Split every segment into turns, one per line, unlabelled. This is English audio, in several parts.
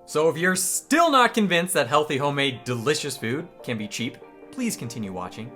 So if you're still not convinced that healthy, homemade, delicious food can be cheap, please continue watching.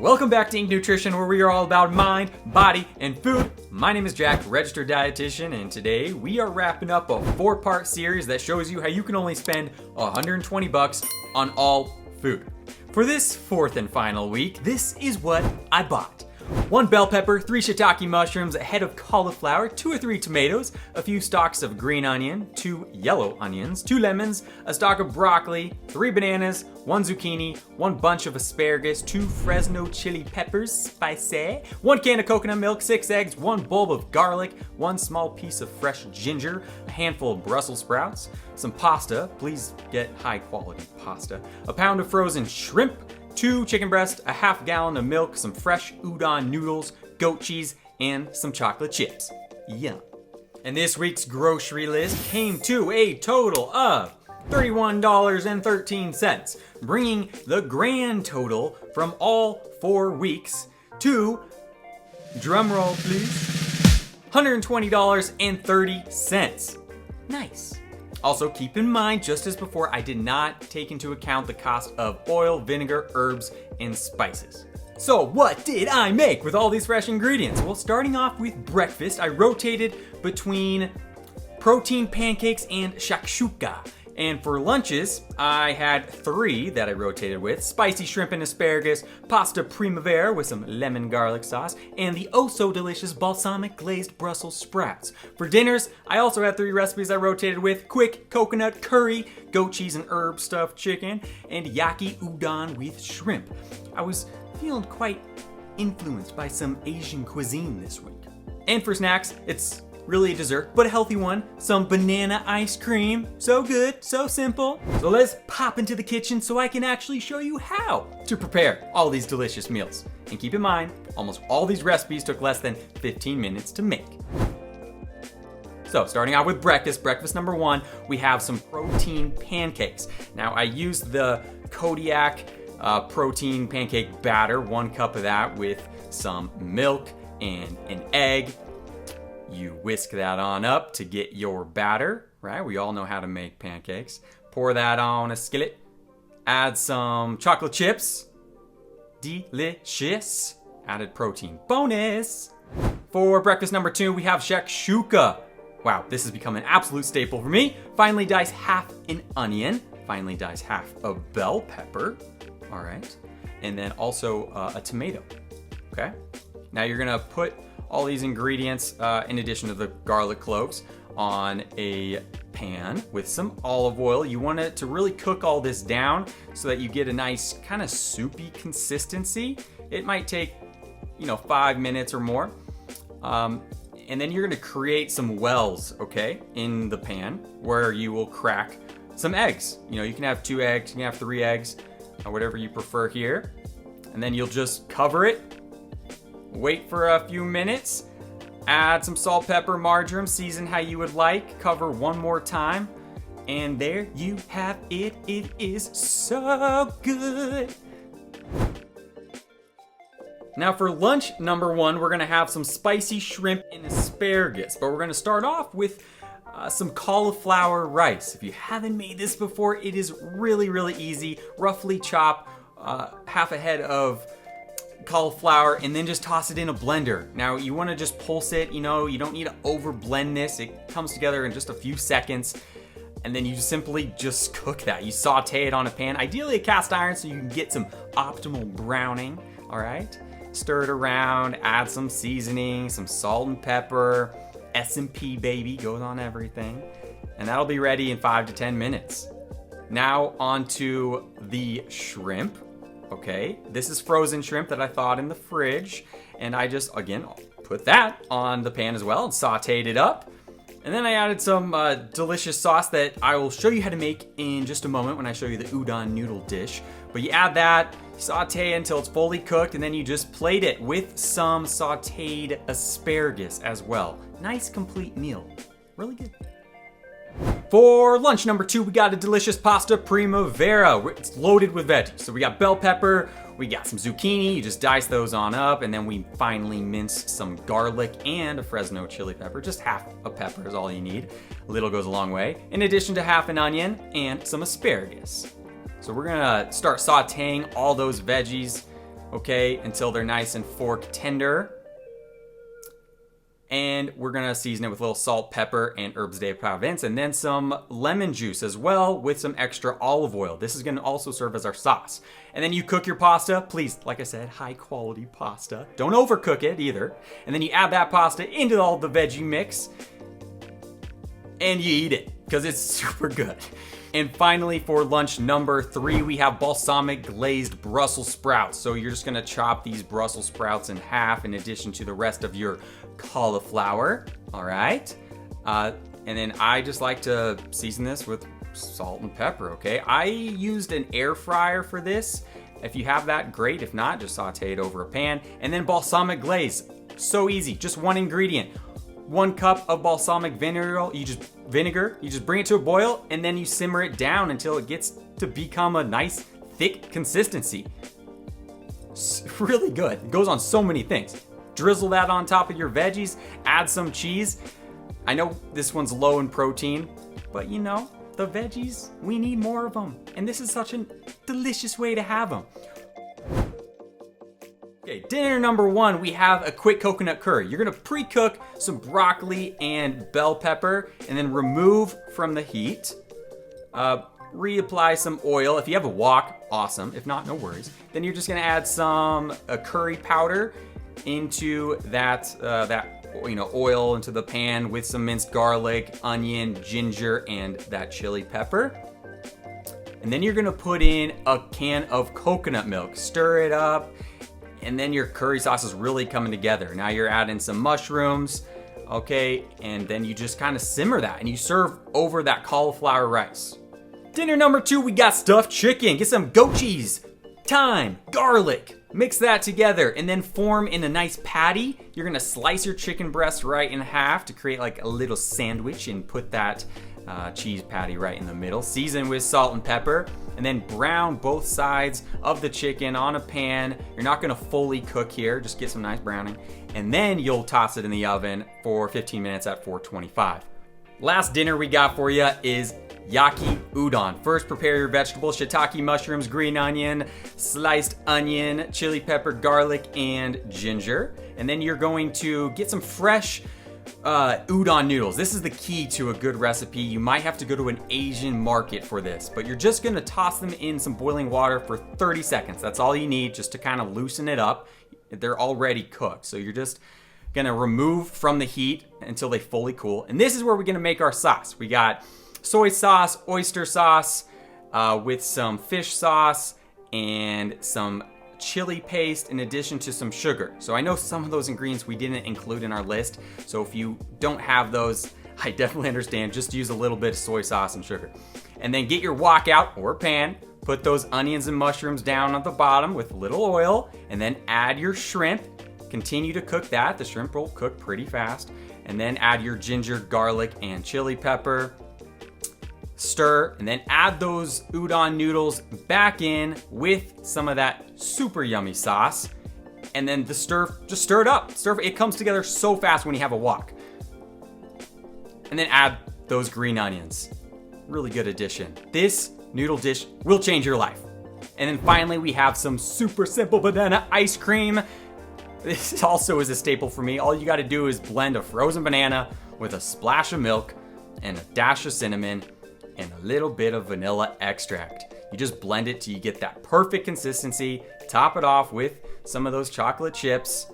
Welcome back to Ink Nutrition, where we are all about mind, body, and food. My name is Jack, Registered Dietitian, and today we are wrapping up a 4-part series that shows you how you can only spend $120 on all food. For this 4th and final week, this is what I bought. 1 bell pepper, 3 shiitake mushrooms, a head of cauliflower, 2 or 3 tomatoes, a few stalks of green onion, 2 yellow onions, 2 lemons, a stalk of broccoli, 3 bananas, 1 zucchini, 1 bunch of asparagus, 2 Fresno chili peppers, spicy, 1 can of coconut milk, 6 eggs, 1 bulb of garlic, 1 small piece of fresh ginger, a handful of Brussels sprouts, some pasta, please get high quality pasta, a pound of frozen shrimp, 2 chicken breasts, a half gallon of milk, some fresh udon noodles, goat cheese, and some chocolate chips. Yum. And this week's grocery list came to a total of $31.13, bringing the grand total from all 4 weeks to, drumroll please, $120.30. Nice. Also, keep in mind, just as before, I did not take into account the cost of oil, vinegar, herbs, and spices. So what did I make with all these fresh ingredients? Well, starting off with breakfast, I rotated between protein pancakes and shakshuka. And for lunches, I had 3 that I rotated with: spicy shrimp and asparagus, pasta primavera with some lemon garlic sauce, and the oh-so-delicious balsamic glazed Brussels sprouts. For dinners, I also had 3 recipes I rotated with: quick coconut curry, goat cheese and herb stuffed chicken, and yaki udon with shrimp. I was feeling quite influenced by some Asian cuisine this week. And for snacks, it's really a dessert, but a healthy one. Some banana ice cream. So good, so simple. So let's pop into the kitchen so I can actually show you how to prepare all these delicious meals. And keep in mind, almost all these recipes took less than 15 minutes to make. So starting out with breakfast number 1, we have some protein pancakes. Now I used the Kodiak protein pancake batter, 1 cup of that with some milk and an egg. You whisk that on up to get your batter, right? We all know how to make pancakes. Pour that on a skillet. Add some chocolate chips. Delicious. Added protein bonus. For breakfast number 2, we have shakshuka. Wow, this has become an absolute staple for me. Finely dice half an onion. Finely dice half a bell pepper. All right. And then also a tomato. Okay. Now you're gonna put all these ingredients, in addition to the garlic cloves, on a pan with some olive oil. You want it to really cook all this down so that you get a nice kind of soupy consistency. It might take, 5 minutes or more. And then you're gonna create some wells, okay, in the pan where you will crack some eggs. You can have 2 eggs, you can have 3 eggs, whatever you prefer here. And then you'll just cover it. Wait for a few minutes, add some salt, pepper, marjoram, season how you would like, cover 1 more time, and there you have it. It is so good. Now for lunch number 1, we're gonna have some spicy shrimp and asparagus, but we're gonna start off with some cauliflower rice. If you haven't made this before, it is really, really easy. Roughly chop half a head of cauliflower and then just toss it in a blender. Now you want to just pulse it, you don't need to over blend this. It comes together in just a few seconds, and then you simply just cook that. You saute it on a pan, ideally a cast iron, so you can get some optimal browning. All right, stir it around, add some seasoning, some salt and pepper, S&P baby, goes on everything, and that'll be ready in 5 to 10 minutes. Now onto the shrimp. Okay, this is frozen shrimp that I thawed in the fridge, and I just, again, put that on the pan as well and sauteed it up. And then I added some delicious sauce that I will show you how to make in just a moment when I show you the udon noodle dish. But you add that, saute until it's fully cooked, and then you just plate it with some sauteed asparagus as well. Nice complete meal. Really good. For lunch number 2, we got a delicious pasta primavera. It's loaded with veggies. So we got bell pepper, we got some zucchini, you just dice those on up, and then we finely mince some garlic and a Fresno chili pepper. Just half a pepper is all you need. A little goes a long way. In addition to half an onion and some asparagus. So we're gonna start sauteing all those veggies, okay, until they're nice and fork tender. And we're gonna season it with a little salt, pepper, and herbs de Provence, and then some lemon juice as well with some extra olive oil. This is gonna also serve as our sauce. And then you cook your pasta, please, like I said, high quality pasta. Don't overcook it either. And then you add that pasta into all the veggie mix, and you eat it, because it's super good. And finally, for lunch number 3, we have balsamic glazed Brussels sprouts. So you're just gonna chop these Brussels sprouts in half in addition to the rest of your cauliflower, all right? And then I just like to season this with salt and pepper, okay? I used an air fryer for this. If you have that, great. If not, just saute it over a pan. And then balsamic glaze, so easy, just one ingredient. 1 cup of balsamic vinegar, you just bring it to a boil, and then you simmer it down until it gets to become a nice thick consistency. It's really good. It goes on so many things. Drizzle that on top of your veggies, add some cheese. I know this one's low in protein, but you know, the veggies, we need more of them. And this is such a delicious way to have them. Okay, dinner number 1, we have a quick coconut curry. You're gonna pre-cook some broccoli and bell pepper and then remove from the heat. Reapply some oil. If you have a wok, awesome. If not, no worries. Then you're just gonna add some curry powder into that oil into the pan with some minced garlic, onion, ginger, and that chili pepper. And then you're gonna put in a can of coconut milk. Stir it up. And then your curry sauce is really coming together. Now you're adding some mushrooms, okay? And then you just kind of simmer that and you serve over that cauliflower rice. Dinner number 2, we got stuffed chicken. Get some goat cheese, thyme, garlic. Mix that together and then form in a nice patty. You're gonna slice your chicken breast right in half to create like a little sandwich and put that cheese patty right in the middle. Season with salt and pepper, and then brown both sides of the chicken on a pan. You're not gonna fully cook here, just get some nice browning. And then you'll toss it in the oven for 15 minutes at 425. Last dinner we got for you is yaki udon. First, prepare your vegetables: shiitake mushrooms, green onion, sliced onion, chili pepper, garlic, and ginger. And then you're going to get some fresh udon noodles. This is the key to a good recipe. You might have to go to an Asian market for this, but you're just gonna toss them in some boiling water for 30 seconds. That's all you need, just to kind of loosen it up. They're already cooked, so you're just gonna remove from the heat until they fully cool. And this is where we're gonna make our sauce. We got soy sauce, oyster sauce, with some fish sauce and some chili paste in addition to some sugar. So I know some of those ingredients we didn't include in our list. So if you don't have those, I definitely understand. Just use a little bit of soy sauce and sugar. And then get your wok out or pan, put those onions and mushrooms down at the bottom with a little oil, and then add your shrimp. Continue to cook that. The shrimp will cook pretty fast. And then add your ginger, garlic, and chili pepper. Stir, and then add those udon noodles back in with some of that super yummy sauce. And then just stir it up. It comes together so fast when you have a wok. And then add those green onions. Really good addition. This noodle dish will change your life. And then finally, we have some super simple banana ice cream. This also is a staple for me. All you gotta do is blend a frozen banana with a splash of milk and a dash of cinnamon and a little bit of vanilla extract. You just blend it till you get that perfect consistency. Top it off with some of those chocolate chips.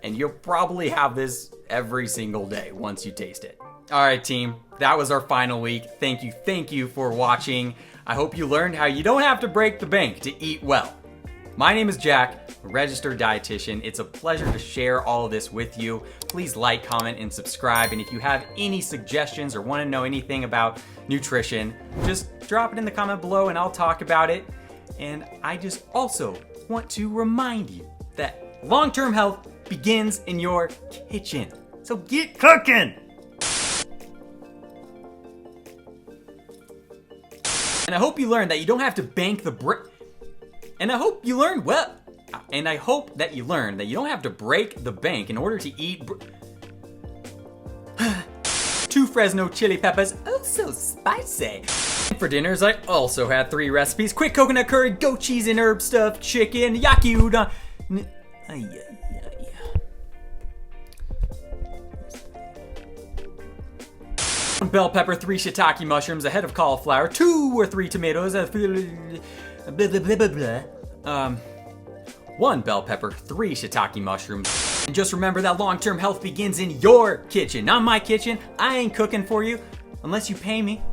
And you'll probably have this every single day once you taste it. All right, team, that was our final week. Thank you for watching. I hope you learned how you don't have to break the bank to eat well. My name is Jack, a registered dietitian. It's a pleasure to share all of this with you. Please like, comment, and subscribe. And if you have any suggestions or want to know anything about nutrition, just drop it in the comment below and I'll talk about it. And I just also want to remind you that long-term health begins in your kitchen. So get cooking! And I hope you learned that you don't have to bank the brick. And I hope you learned that you don't have to break the bank in order to eat 2 Fresno chili peppers, oh so spicy. For dinners, I also had 3 recipes: quick coconut curry, goat cheese and herb stuffed chicken, yaki udon. Bell pepper, 3 shiitake mushrooms, a head of cauliflower, 2 or 3 tomatoes, 1 bell pepper, 3 shiitake mushrooms. And just remember that long-term health begins in your kitchen, not my kitchen. I ain't cooking for you unless you pay me.